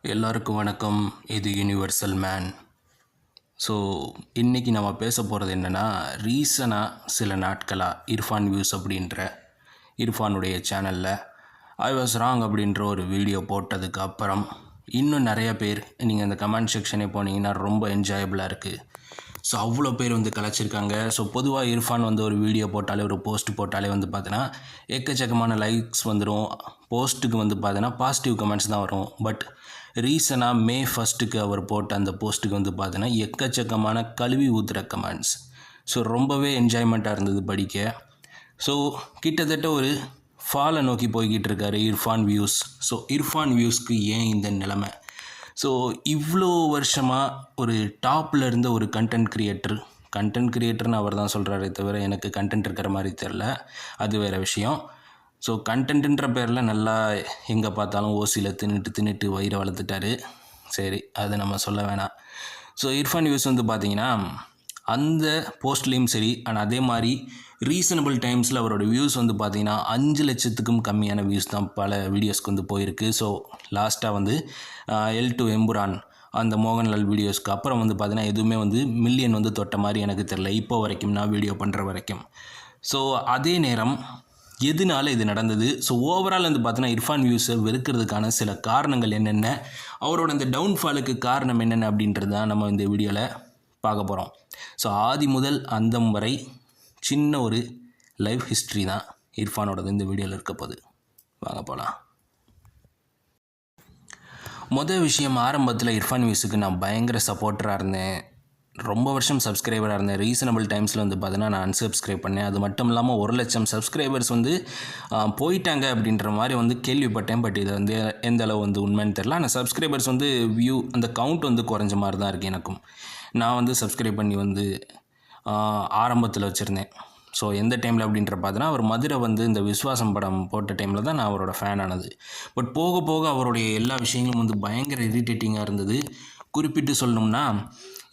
எல்லாருக்கும் வணக்கம். இது யுனிவர்சல் மேன். ஸோ இன்றைக்கி நம்ம பேச போகிறது என்னென்னா, ரீசனாக சில நாட்களாக இர்ஃபான் வியூஸ் அப்படின்ற இர்ஃபானுடைய சேனலில் ஐ வாஸ் ராங் அப்படின்ற ஒரு வீடியோ போட்டதுக்கு அப்புறம் இன்னும் நிறைய பேர் நீங்கள் இந்த கமெண்ட் செக்ஷனே போனீங்கன்னா ரொம்ப என்ஜாயபிளாக இருக்குது. ஸோ அவ்வளோ பேர் வந்து கலாச்சிருக்காங்க. ஸோ பொதுவாக இர்ஃபான் வந்து ஒரு வீடியோ போட்டாலே ஒரு போஸ்ட் போட்டாலே வந்து பார்த்தீங்கன்னா எக்கச்சக்கமான லைக்ஸ் வந்துடும். போஸ்ட்டுக்கு வந்து பார்த்தீங்கன்னா பாசிட்டிவ் கமெண்ட்ஸ் தான் வரும். பட் ரீசனாக மே 1 அவர் போட்ட அந்த போஸ்ட்டுக்கு வந்து பார்த்தீங்கன்னா எக்கச்சக்கமான கழுவி ஊற்றுற கமெண்ட்ஸ். ஸோ ரொம்பவே என்ஜாய்மெண்ட்டாக இருந்தது படிக்க. ஸோ கிட்டத்தட்ட ஒரு ஃபாலை நோக்கி போய்கிட்டு இருக்காரு இர்ஃபான் வியூஸ். ஸோ இர்ஃபான் வியூஸ்க்கு ஏன் இந்த நிலைமை? ஸோ இவ்வளோ வருஷமாக ஒரு டாப்பில் இருந்த ஒரு கண்டென்ட் கிரியேட்டர்னு அவர் தான் சொல்கிறாரே தவிர எனக்கு கண்டென்ட் இருக்கிற மாதிரி தெரில, அது வேறு விஷயம். ஸோ கண்டென்ட்டுன்ற பேரில் நல்லா எங்கே பார்த்தாலும் ஓசியில் தின்னுட்டு வயிறை வளர்த்துட்டாரு. சரி, அது நம்ம சொல்ல வேணாம். ஸோ இர்ஃபான் வியூஸ் வந்து பார்த்திங்கன்னா அந்த போஸ்ட்லேயும் சரி, ஆனால் அதே மாதிரி ரீசனபிள் டைம்ஸில் அவரோட வியூஸ் வந்து பார்த்திங்கன்னா 5 லட்சத்துக்கும் கம்மியான வியூஸ் தான் பல வீடியோஸ்க்கு வந்து போயிருக்கு. ஸோ லாஸ்ட்டாக வந்து எல்2 எம்புரான் அந்த மோகன்லால் வீடியோஸ்க்கு அப்புறம் வந்து பார்த்திங்கன்னா எதுவுமே வந்து மில்லியன் வந்து தொட்ட மாதிரி எனக்கு தெரில, இப்போ வரைக்கும் நான் வீடியோ பண்ணுற வரைக்கும். ஸோ அதே நேரம் எதனால இது நடந்தது? ஸோ ஓவரால் வந்து பார்த்தீங்கன்னா இர்ஃபான் வியூஸை வெறுக்கிறதுக்கான சில காரணங்கள் என்னென்ன, அவரோட இந்த டவுன்ஃபாலுக்கு காரணம் என்னென்ன அப்படின்றது தான் நம்ம இந்த வீடியோவில் பார்க்க போகிறோம். ஸோ ஆதி முதல் அந்தம் வரை சின்ன ஒரு லைஃப் ஹிஸ்ட்ரி தான் இர்ஃபானோடது இந்த வீடியோவில் இருக்க போகுது. வாங்க போகலாம். மொதல் விஷயம், ஆரம்பத்தில் இர்ஃபான் வியூஸுக்கு நான் பயங்கர சப்போர்ட்டராக இருந்தேன். ரொம்ப வருஷம் சப்ஸ்கிரைபராக இருந்தேன். ரீசனபிள் டைம்ஸில் வந்து பார்த்தீங்கன்னா நான் அன்சப்ஸ்கிரைப் பண்ணேன். அது மட்டும் இல்லாமல் 1 லட்சம் சப்ஸ்கிரைபர்ஸ் வந்து போயிட்டாங்க அப்படின்ற மாதிரி வந்து கேள்விப்பட்டேன். பட் இது வந்து எந்த அளவு வந்து உண்மைன்னு தெரில. ஆனால் சப்ஸ்கிரைபர்ஸ் வந்து வியூ அந்த கவுண்ட் வந்து குறைஞ்ச மாதிரி தான் இருக்குது எனக்கும். நான் வந்து சப்ஸ்கிரைப் பண்ணி வந்து ஆரம்பத்தில் வச்சுருந்தேன். ஸோ எந்த டைமில் அப்படின்ற பார்த்தீங்கன்னா அவர் மதுரை வந்து இந்த விஸ்வாசம் படம் போட்ட டைமில் தான் நான் அவரோட ஃபேன் ஆனது. பட் போக போக அவருடைய எல்லா விஷயங்களும் வந்து பயங்கர இரிட்டேட்டிங்காக இருந்தது. குறிப்பிட்டு சொல்லணும்னா,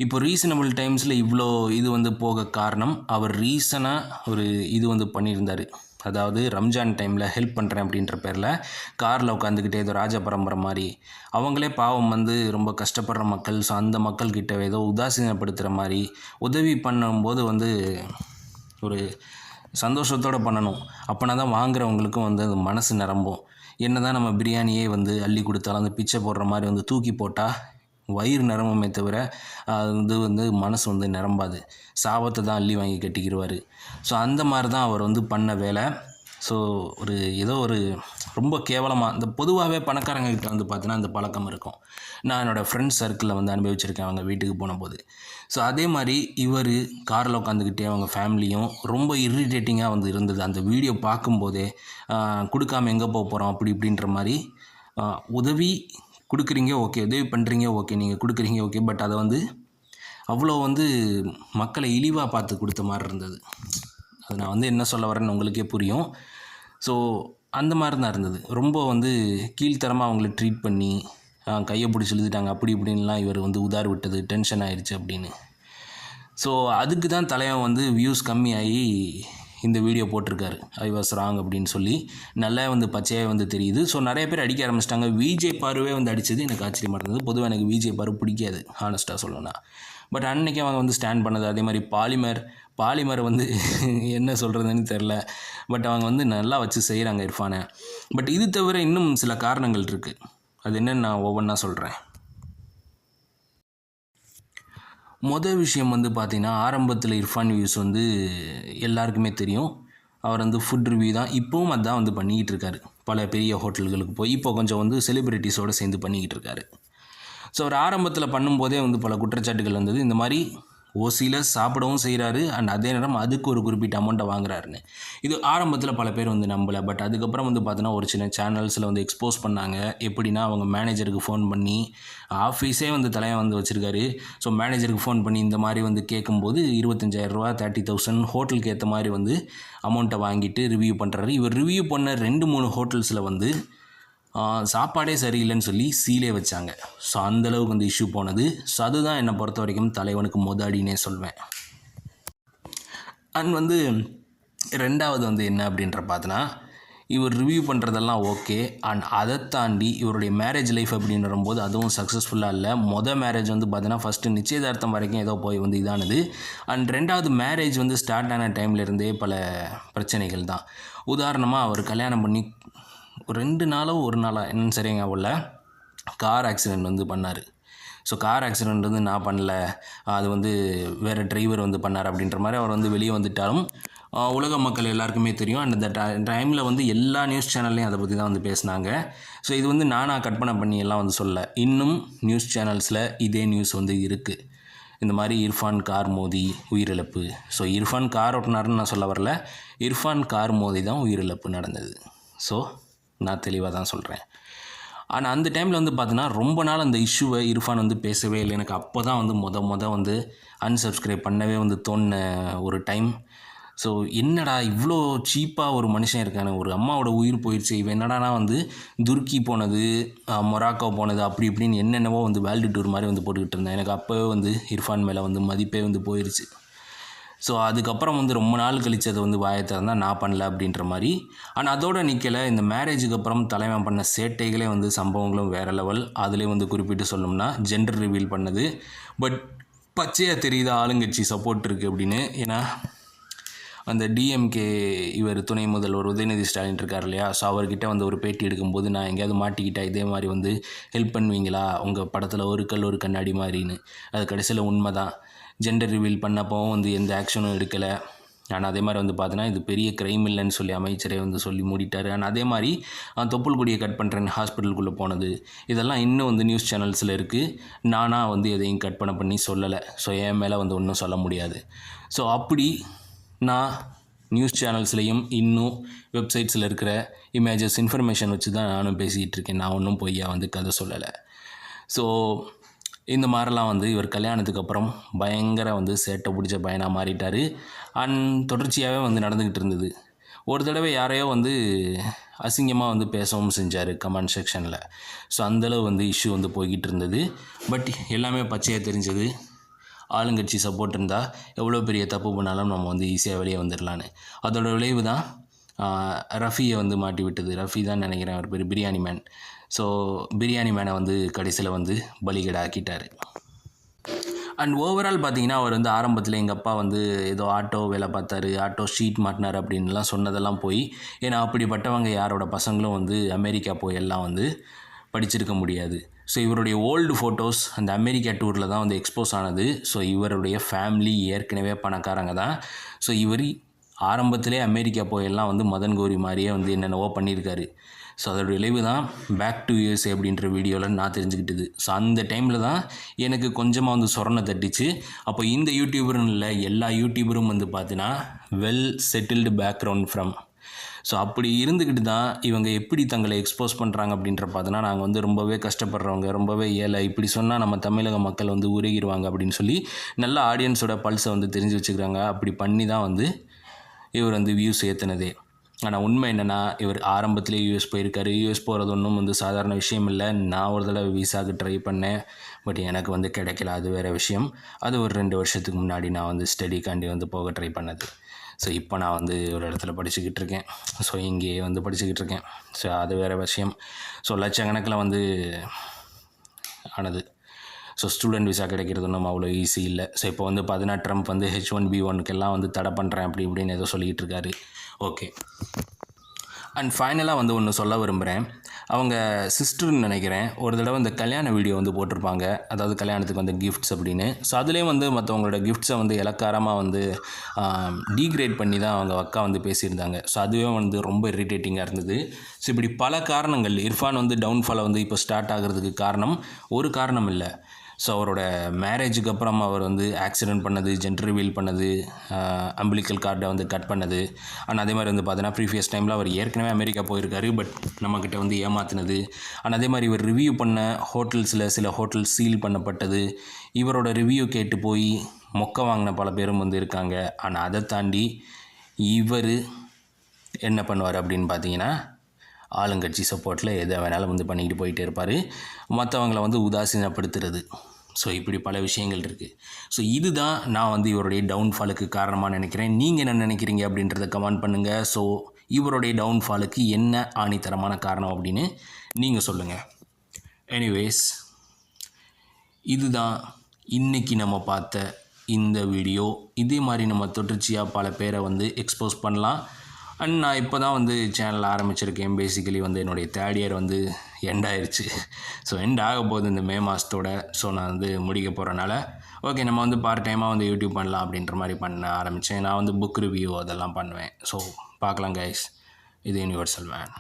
இப்போ ரீசனபிள் டைம்ஸில் இவ்வளோ இது வந்து போக காரணம், அவர் ரீசனாக ஒரு இது வந்து பண்ணியிருந்தார். அதாவது ரம்ஜான் டைமில் ஹெல்ப் பண்ணுறேன் அப்படின்ற பேரில் காரில் உட்காந்துக்கிட்டே ஏதோ ராஜ பரம்பரை மாதிரி அவங்களே பாவம் வந்து ரொம்ப கஷ்டப்படுற மக்கள். ஸோ அந்த மக்கள்கிட்ட ஏதோ உதாசீனப்படுத்துகிற மாதிரி உதவி பண்ணும்போது வந்து ஒரு சந்தோஷத்தோடு பண்ணணும். அப்போனா தான் வாங்குறவங்களுக்கும் வந்து அது மனசு நிரம்பும். என்ன தான் நம்ம பிரியாணியே வந்து அள்ளி கொடுத்தாலும் அந்த பிச்சை போடுற மாதிரி வந்து தூக்கி போட்டால் வயிறு நிரம்புமே தவிர அது வந்து மனசு வந்து நிரம்பாது. சாபத்தை தான் அள்ளி வாங்கி கட்டிக்கிடுவார். ஸோ அந்த மாதிரி தான் அவர் வந்து பண்ண வேலை. ஸோ ஒரு ஏதோ ஒரு ரொம்ப கேவலமாக இந்த பொதுவாகவே பணக்காரங்கக்கிட்ட வந்து பார்த்தீங்கன்னா அந்த பழக்கம் இருக்கும். நான் என்னோடய ஃப்ரெண்ட்ஸ் சர்க்கிளில் வந்து அனுபவிச்சிருக்கேன் அவங்க வீட்டுக்கு போன போது. ஸோ அதே மாதிரி இவர் காரில் உட்காந்துக்கிட்டே அவங்க ஃபேமிலியும் ரொம்ப இரிட்டேட்டிங்காக வந்து இருந்தது. அந்த வீடியோ பார்க்கும்போதே கொடுக்காம எங்கே போக போகிறோம் அப்படி இப்படின்ற மாதிரி. உதவி கொடுக்குறீங்க ஓகே, உதவி பண்ணுறீங்க ஓகே, நீங்கள் கொடுக்குறீங்க ஓகே, பட் அதை வந்து அவ்வளோ வந்து மக்களை இழிவாக பார்த்து கொடுத்த மாதிரி இருந்தது. அது நான் வந்து என்ன சொல்ல வரேன்னு உங்களுக்கே புரியும். ஸோ அந்த மாதிரி தான் இருந்தது. ரொம்ப வந்து கீழ்த்தரமாக அவங்கள ட்ரீட் பண்ணி கையை பிடிச்சி இழுத்துட்டாங்க அப்படி இப்படின்லாம் இவர் வந்து உதார் விட்டது, டென்ஷன் ஆயிடுச்சு அப்படின்னு. ஸோ அதுக்கு தான் தலைவன் வந்து வியூஸ் கம்மியாகி இந்த வீடியோ போட்டிருக்காரு, ஐ வாஸ் ராங் அப்படின்னு சொல்லி. நல்லா வந்து பச்சையாக வந்து தெரியுது. ஸோ நிறைய பேர் அடிக்க ஆரம்பிச்சிட்டாங்க. விஜய் பாருவே வந்து அடித்தது எனக்கு ஆச்சரியமாக இருந்தது. பொதுவாக எனக்கு விஜய் பாரு பிடிக்காது, ஹானஸ்ட்டாக சொல்லணும்னா. பட் அன்றைக்கி அவன் வந்து ஸ்டாண்ட் பண்ணது. அதே மாதிரி பாலிமர் வந்து என்ன சொல்கிறதுன்னு தெரில. பட் அவங்க வந்து நல்லா வச்சு செய்கிறாங்க இர்ஃபானை. பட் இது தவிர இன்னும் சில காரணங்கள் இருக்குது. அது என்னென்னு நான் ஒவ்வொன்றா சொல்கிறேன். மொதல் விஷயம் வந்து பார்த்திங்கன்னா, ஆரம்பத்தில் இர்ஃபான் வியூஸ் வந்து எல்லாருக்குமே தெரியும். அவர் வந்து ஃபுட் ரிவ்யூ தான், இப்போவும் அதுதான் வந்து பண்ணிக்கிட்டு இருக்காரு. பல பெரிய ஹோட்டல்களுக்கு போய் இப்போ கொஞ்சம் வந்து செலிப்ரிட்டிஸோடு சேர்ந்து பண்ணிக்கிட்டு இருக்காரு. ஸோ அவர் ஆரம்பத்தில் பண்ணும்போதே வந்து பல குற்றச்சாட்டுகள் வந்தது. இந்த மாதிரி ஓசியில் சாப்பிடவும் செய்கிறாரு, அண்ட் அதே நேரம் அதுக்கு ஒரு குறிப்பிட்ட அமௌண்ட்டை வாங்குறாருன்னு. இது ஆரம்பத்தில் பல பேர் வந்து நம்பலை. பட் அதுக்கப்புறம் வந்து பார்த்தீங்கன்னா ஒரு சின்ன சேனல்ஸில் வந்து எக்ஸ்போஸ் பண்ணாங்க. எப்படின்னா அவங்க மேனேஜருக்கு ஃபோன் பண்ணி, ஆஃபீஸே வந்து தலையை வந்து வச்சுருக்காரு. ஸோ மேனேஜருக்கு ஃபோன் பண்ணி இந்த மாதிரி வந்து கேட்கும்போது 25,000 30,000 ஹோட்டலுக்கு ஏற்ற மாதிரி வந்து அமௌண்ட்டை வாங்கிட்டு ரிவ்யூ பண்ணுறாரு. இவர் ரிவ்யூ பண்ண 2-3 ஹோட்டல்ஸில் வந்து சாப்பாடே சரியில்லைன்னு சொல்லி சீலே வச்சாங்க. ஸோ அந்தளவுக்கு வந்து இஷ்யூ போனது. ஸோ அதுதான் என்னை பொறுத்த வரைக்கும் தலைவனுக்கு மொதாடினே சொல்வேன். அண்ட் வந்து ரெண்டாவது வந்து என்ன அப்படின்ற பார்த்தோன்னா, இவர் ரிவ்யூ பண்ணுறதெல்லாம் ஓகே. அண்ட் அதை தாண்டி இவருடைய மேரேஜ் லைஃப் அப்படின்னு வரும்போது அதுவும் சக்ஸஸ்ஃபுல்லாக இல்லை. மேரேஜ் வந்து பார்த்தீங்கன்னா ஃபஸ்ட்டு நிச்சயதார்த்தம் வரைக்கும் ஏதோ போய் வந்து இதானது. அண்ட் 2வது மேரேஜ் வந்து ஸ்டார்ட் ஆன டைம்லேருந்தே பல பிரச்சனைகள் தான். உதாரணமாக அவர் கல்யாணம் பண்ணி 2 நாளோ 1 நாளா என்னன்னு சரியாக ஞாபகம் இல்ல, கார் ஆக்சிடெண்ட் வந்து பண்ணார். ஸோ கார் ஆக்சிடெண்ட் வந்து நான் பண்ணல, அது வந்து வேறு டிரைவர் வந்து பண்ணார் அப்படின்ற மாதிரி அவர் வந்து வெளியே வந்துட்டாலும் உலக மக்கள் எல்லாருக்குமே தெரியும். அண்ட் அந்த டைமில் வந்து எல்லா நியூஸ் சேனல்லையும் அதை பற்றி தான் வந்து பேசினாங்க. ஸோ இது வந்து நானாக கற்பனை பண்ணி எல்லாம் வந்து சொல்ல, இன்னும் நியூஸ் சேனல்ஸில் இதே நியூஸ் வந்து இருக்குது. இந்த மாதிரி இர்ஃபான் கார் மோதி உயிரிழப்பு. ஸோ இர்ஃபான் கார் ஓட்டினாருன்னு நான் சொல்ல வரல, இர்ஃபான் கார் மோதி தான் உயிரிழப்பு நடந்தது. ஸோ நான் தெளிவாக தான் சொல்கிறேன். ஆனால் அந்த டைமில் வந்து பார்த்தீங்கன்னா ரொம்ப நாள் அந்த இஷ்யூவை இர்ஃபான் வந்து பேசவே இல்லை. எனக்கு அப்போ தான் வந்து வந்து அன்சப்ஸ்கிரைப் பண்ணவே வந்து தோணின ஒரு டைம். ஸோ என்னடா இவ்வளோ சீப்பாக ஒரு மனுஷன் இருக்கானே, ஒரு அம்மாவோட உயிர் போயிடுச்சு, இவன் என்னடானா வந்து துருக்கி போனது, மொராக்கோ போனது, அப்படி இப்படின்னு என்னென்னவோ வந்து வேர்ல்டு டூர் மாதிரி வந்து போட்டுக்கிட்டு இருந்தேன். எனக்கு அப்போவே வந்து இர்ஃபான் மேலே வந்து மதிப்பே வந்து போயிடுச்சு. ஸோ அதுக்கப்புறம் வந்து ரொம்ப நாள் கழித்து அதை வந்து வாயை திறந்தால் நான் பண்ணல அப்படின்ற மாதிரி. ஆனால் அதோடு நிற்கலை. இந்த மேரேஜுக்கு அப்புறம் தலைவன் பண்ண சேட்டைகளே வந்து சம்பவங்களும் வேறு லெவல். அதிலே வந்து குறிப்பிட்டு சொல்லணும்னா ஜெண்டர் ரிவீல் பண்ணது. பட் பச்சையாக தெரியுது ஆளுங்கட்சி சப்போர்ட் இருக்குது அப்படின்னு. ஏன்னா அந்த டிஎம்கே இவர் துணை முதல்வர் உதயநிதி ஸ்டாலின் இருக்கார் இல்லையா, ஸோ அவர்கிட்ட வந்து ஒரு பேட்டி எடுக்கும்போது நான் எங்கேயாவது மாட்டிக்கிட்டேன் இதே மாதிரி வந்து ஹெல்ப் பண்ணுவீங்களா உங்கள் படத்தில் ஒரு கல் ஒரு கண்ணாடி மாதிரின்னு. அது கடைசியில் உண்மை தான். ஜெண்டர் ரிவீல் பண்ணப்போவும் வந்து எந்த ஆக்ஷனும் எடுக்கலை. ஆனால் அதே மாதிரி வந்து பார்த்தீங்கன்னா இது பெரிய க்ரைம் இல்லைன்னு சொல்லி அமைச்சரே வந்து சொல்லி மூடிட்டார். ஆனால் அதே மாதிரி தொப்புள் கொடியை கட் பண்ணுறேன்னு ஹாஸ்பிட்டலுக்குள்ளே போனது, இதெல்லாம் இன்னும் வந்து நியூஸ் சேனல்ஸில் இருக்குது. நானாக வந்து எதையும் கற்பனை பண்ணி சொல்லலை. ஸோ என் மேலே வந்து ஒன்றும் சொல்ல முடியாது. ஸோ அப்படி நான் நியூஸ் சேனல்ஸ்லேயும் இன்னும் வெப்சைட்ஸில் இருக்கிற இமேஜஸ் இன்ஃபர்மேஷன் வச்சு தான் நானும் பேசிகிட்டு இருக்கேன். நான் ஒன்றும் பொய்யா வந்து கதை சொல்லலை. ஸோ இந்த மாதிரிலாம் வந்து இவர் கல்யாணத்துக்கு அப்புறம் பயங்கர வந்து சேட்டை பிடிச்ச பையனாக மாறிட்டார். அண்ட் தொடர்ச்சியாகவே வந்து நடந்துக்கிட்டு இருந்தது. ஒரு தடவை யாரையோ வந்து அசிங்கமாக வந்து பேசவும் செஞ்சார் கமெண்ட் செக்ஷனில். ஸோ அந்தளவு வந்து இஷ்யூ வந்து போய்கிட்டு இருந்தது. பட் எல்லாமே பச்சையாக தெரிஞ்சது, ஆளுங்கட்சி சப்போர்ட் இருந்தால் எவ்வளோ பெரிய தப்பு பண்ணாலும் நம்ம வந்து ஈஸியாக வெளியே வந்துடலான்னு. அதோட விளைவு தான் ரஃபியை வந்து மாட்டி விட்டது. ரஃபி தான் நினைக்கிறேன் அவர் பேர், பிரியாணி மேன். ஸோ பிரியாணி மேனை வந்து கடைசியில் வந்து பலிகடை ஆக்கிட்டார். அண்ட் ஓவரால் பார்த்தீங்கன்னா அவர் வந்து ஆரம்பத்தில் எங்கள் அப்பா வந்து ஏதோ ஆட்டோ வேலை பார்த்தாரு, ஆட்டோ ஷீட் மாட்டினார் அப்படின்லாம் சொன்னதெல்லாம் போய். ஏன்னா அப்படிப்பட்டவங்க யாரோட பசங்களும் வந்து அமெரிக்கா போய் எல்லாம் வந்து படிச்சிருக்க முடியாது. ஸோ இவருடைய ஓல்டு ஃபோட்டோஸ் அந்த அமெரிக்கா டூரில் தான் வந்து எக்ஸ்போஸ் ஆனது. ஸோ இவருடைய ஃபேமிலி ஏற்கனவே பணக்காரங்க தான். ஸோ இவர் ஆரம்பத்திலே அமெரிக்கா போயெல்லாம் வந்து மதன் கௌரி மாதிரியே வந்து என்னென்னவோ பண்ணியிருக்காரு. ஸோ அதோட விளைவு தான் பேக் டு யூஎஸ்ஏ அப்படின்ற வீடியோவில் நான் தெரிஞ்சுக்கிட்டது. ஸோ அந்த டைமில் தான் எனக்கு கொஞ்சமாக வந்து சொரணை தட்டிச்சு. அப்போ இந்த யூடியூபர்னு இல்லை, எல்லா யூடியூபரும் வந்து பார்த்தீங்கன்னா well settled background from. So அப்படி இருந்துக்கிட்டு தான் இவங்க எப்படி தங்களை எக்ஸ்போஸ் பண்ணுறாங்க அப்படின்ற பார்த்தோன்னா, நாங்கள் வந்து ரொம்பவே கஷ்டப்படுறவங்க, ரொம்பவே ஏழை, இப்படி சொன்னால் நம்ம தமிழக மக்கள் வந்து உருகிடுவாங்க அப்படின்னு சொல்லி நல்ல ஆடியன்ஸோட பல்ஸை வந்து தெரிஞ்சு வச்சுக்கிறாங்க. அப்படி பண்ணி தான் வந்து இவர் வந்து வியூஸ் ஏற்றுனதே. ஆனால் உண்மை என்னென்னா இவர் ஆரம்பத்திலே யூஎஸ் போயிருக்காரு. யூஎஸ் போகிறது ஒன்றும் வந்து சாதாரண விஷயம் இல்லை. நான் ஒரு தடவை விசாவுக்கு ட்ரை பண்ணேன், பட் எனக்கு வந்து கிடைக்கல, அது வேறு விஷயம். அது ஒரு 2 வருஷத்துக்கு முன்னாடி நான் வந்து ஸ்டடிக்காண்டி வந்து போக ட்ரை பண்ணது. ஸோ இப்போ நான் வந்து ஒரு இடத்துல படிச்சுக்கிட்டு இருக்கேன். ஸோ இங்கேயே வந்து படிச்சுக்கிட்டு இருக்கேன். ஸோ அது வேறு விஷயம். ஸோ லட்சக்கணக்கில் வந்து ஆனது. ஸோ ஸ்டூடெண்ட் விசா கிடைக்கிறது ஒன்றும் அவ்வளோ ஈஸி இல்லை. ஸோ இப்போ வந்து பார்த்தீங்கன்னா ட்ரம்ப் வந்து H1B1க்கெல்லாம் வந்து தடை பண்ணுறேன் அப்படி இப்படின்னு ஏதோ சொல்லிக்கிட்டு இருக்காரு. ஓகே. அண்ட் ஃபைனலாக வந்து ஒன்று சொல்ல விரும்புகிறேன். அவங்க சிஸ்டர்னு நினைக்கிறேன், ஒரு தடவை இந்த கல்யாண வீடியோ வந்து போட்டிருப்பாங்க, அதாவது கல்யாணத்துக்கு வந்து கிஃப்ட்ஸ் அப்படின்னு. ஸோ அதுலேயும் வந்து மற்றவங்களோட கிஃப்ட்ஸை வந்து இலக்காரமாக வந்து டீக்ரேட் பண்ணி தான் அவங்க அக்கா வந்து பேசியிருந்தாங்க. ஸோ அதுவே வந்து ரொம்ப இரிட்டேட்டிங்காக இருந்தது. ஸோ இப்படி பல காரணங்கள், இர்ஃபான் வந்து டவுன்ஃபாலை வந்து இப்போ ஸ்டார்ட் ஆகிறதுக்கு காரணம் ஒரு காரணம் இல்லை. ஸோ அவரோட மேரேஜுக்கு அப்புறம் அவர் வந்து ஆக்சிடெண்ட் பண்ணது, ஜெண்டர் ரிவீல் பண்ணது, அம்பிளிக்கல் கார்டை வந்து கட் பண்ணது. ஆனால் அதே மாதிரி வந்து பார்த்தீங்கன்னா ப்ரீவியஸ் டைமில் அவர் ஏற்கனவே அமெரிக்கா போயிருக்காரு, பட் நம்மக்கிட்ட வந்து ஏமாத்தினது. ஆனால் அதே மாதிரி இவர் ரிவ்யூ பண்ண ஹோட்டல்ஸில் சில ஹோட்டல்ஸ் சீல் பண்ணப்பட்டது. இவரோட ரிவ்யூ கேட்டு போய் மொக்க வாங்கின பல பேரும் வந்து இருக்காங்க. ஆனால் அதை தாண்டி இவர் என்ன பண்ணுவார் அப்படின்னு பார்த்தீங்கன்னா, ஆளுங்கட்சி சப்போர்ட்டில் எதை வேணாலும் வந்து பண்ணிக்கிட்டு போயிட்டே இருப்பார். மற்றவங்கள வந்து உதாசீனப்படுத்துறது. ஸோ இப்படி பல விஷயங்கள் இருக்குது. ஸோ இதுதான் நான் வந்து இவருடைய டவுன்ஃபாலுக்கு காரணமாக நினைக்கிறேன். நீங்கள் என்ன நினைக்கிறீங்க அப்படின்றத கமெண்ட் பண்ணுங்கள். ஸோ இவருடைய டவுன்ஃபாலுக்கு என்ன ஆணித்தரமான காரணம் அப்படின்னு நீங்கள் சொல்லுங்கள். எனிவேஸ், இதுதான் இன்றைக்கி நம்ம பார்த்த இந்த வீடியோ. இதே மாதிரி நம்ம தொடர்ச்சியாக பல பேரை வந்து எக்ஸ்போஸ் பண்ணலாம். அண்ட் நான் இப்போ தான் வந்து சேனல் ஆரம்பிச்சிருக்கேன். பேசிக்கலி வந்து என்னுடைய தேர்ட் இயர் வந்து எண்ட் ஆயிடுச்சு. ஸோ எண்ட் ஆக போகுது இந்த மே மாதத்தோட. ஸோ நான் வந்து முடிக்க போகிறனால ஓகே நம்ம வந்து பார்ட் டைமாக வந்து யூடியூப் பண்ணலாம் அப்படின்ற மாதிரி பண்ண ஆரம்பித்தேன். நான் வந்து புக் ரிவ்யூ அதெல்லாம் பண்ணுவேன். ஸோ பார்க்கலாம் கைஸ். இது யூனிவர்சல் மேன்.